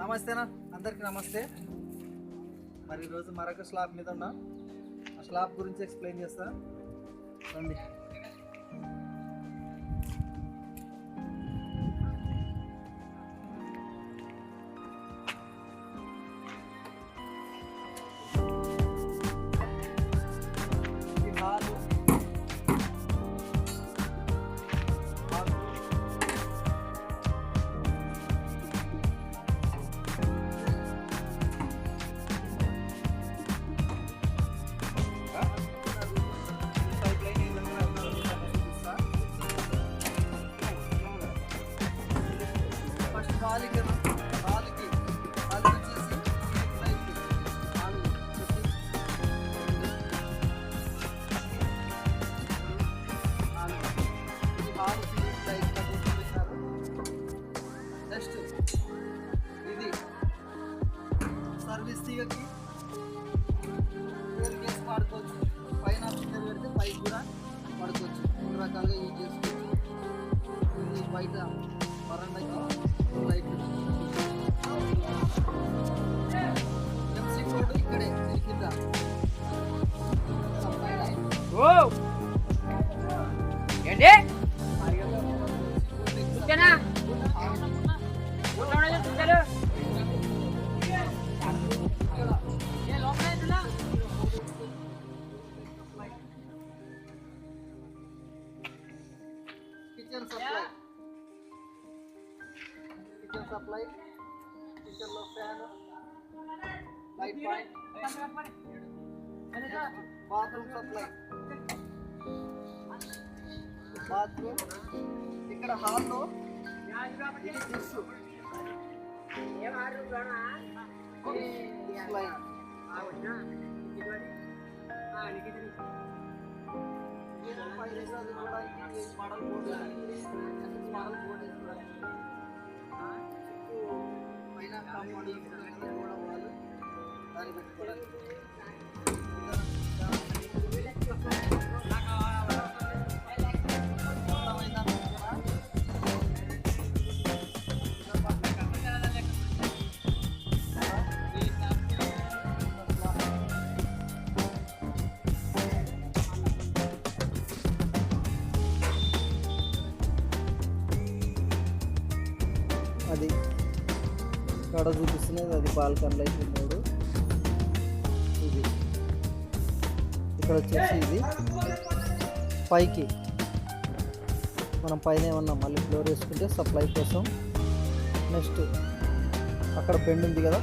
నమస్తేనా అందరికి నమస్తే. మరి ఈరోజు మరొక స్లాబ్ మీద ఉన్నా. ఆ స్లాబ్ గురించి ఎక్స్ప్లెయిన్ చేస్తా రండి. నెక్స్ట్ ఇది సర్వీస్ తీగకి కేసు వాడుకోవచ్చు. పైన ఆప్షన్ పెడితే పైకి కూడా వాడుకోవచ్చు. రెండు రకాలుగా యూజ్ చేసుకోవచ్చు. ఇది బయట వరండాకి లైట్ ఎంసీ బోర్డు ఇక్కడే కింద ఏంటి కిచెన్ సప్లై కిచెన్ లో fan light point bathroom supply bathroom ఇక్కడ హాల్లో పైన కాంపౌండ్ వాళ్ళు దాన్ని పెట్టుకోవడానికి అది ఇక్కడ చూపిస్తున్నది. అది బాల్కన్ లైట్ ఉన్నాడు. ఇది ఇక్కడ వచ్చేసి ఇది పైకి మనం పైన ఏమన్నా మళ్ళీ ఫ్లోర్ వేసుకుంటే సప్లై కోసం. నెక్స్ట్ అక్కడ బెండ్ ఉంది కదా,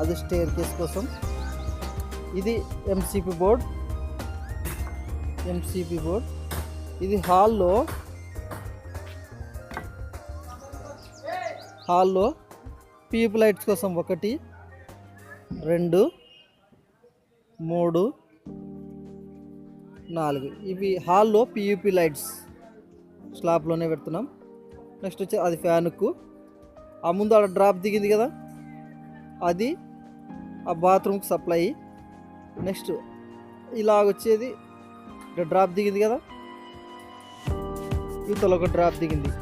అది స్టేర్ కేస్ కోసం. ఇది ఎంసీపీ బోర్డ్. ఇది హాల్లో పీపీ లైట్స్ కోసం 1 2 3 4 ఇవి హాల్లో పీయూపీ లైట్స్ స్లాబ్లోనే పెడుతున్నాం. నెక్స్ట్ వచ్చి అది ఫ్యాన్కు. ఆ ముందు ఆడ డ్రాప్ దిగింది కదా, అది ఆ బాత్రూమ్కి సప్లై. నెక్స్ట్ ఇలాగొచ్చేది ఇక్కడ డ్రాప్ దిగింది కదా, ఇవతల ఒక డ్రాప్ దిగింది,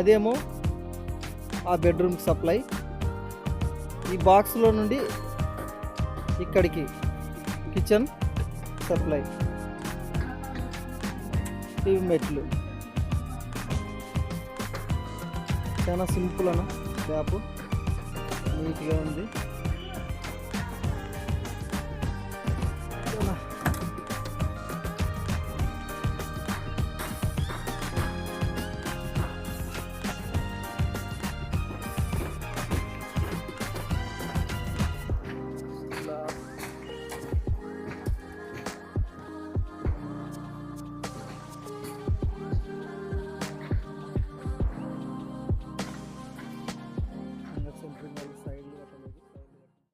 అదేమో ఆ బెడ్రూమ్కి సప్లై. ఈ బాక్స్లో నుండి ఇక్కడికి కిచెన్ సప్లై. ఇవి మెట్లు. చాలా సింపుల్ అన్న, గ్యాప్ నీట్గా ఉంది.